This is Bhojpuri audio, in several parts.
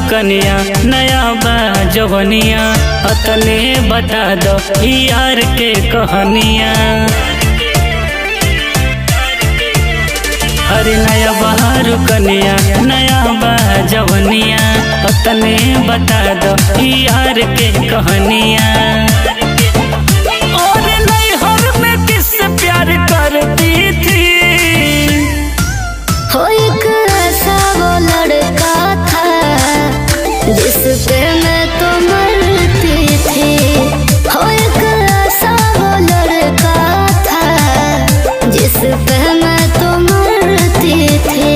कनिया नया बा जवनिया अतने बता दो यार के कहानिया। अरे नया बहार कनिया नया बा जवनिया अतने बता दो यार के कहानिया। और नैहर में किससे प्यार करती थी? हो एक ऐसा वो लड़का था जिस पे मैं तो मरती थी। हो एक ऐसा वो लड़का था जिस पे मैं तो मरती थी।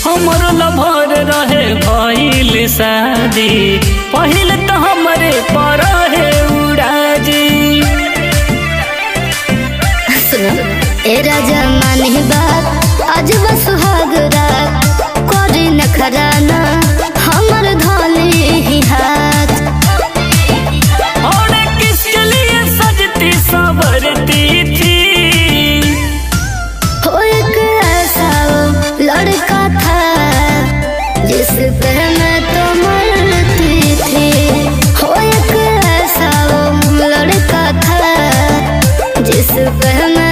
हमर लभर रहे भइल शादी पहिल तो हमरे पर है उड़ाजी। सुनो ए राजा मानी बात आज बस सुहाग रात कोरी नखराना हमर धोली ही हाथ। और किसके लिए सजती संवरती थी? हो एक ऐसा वो लड़का था जिस पे मैं तो मरती थी। हो एक ऐसा वो लड़का था जिस पे मैं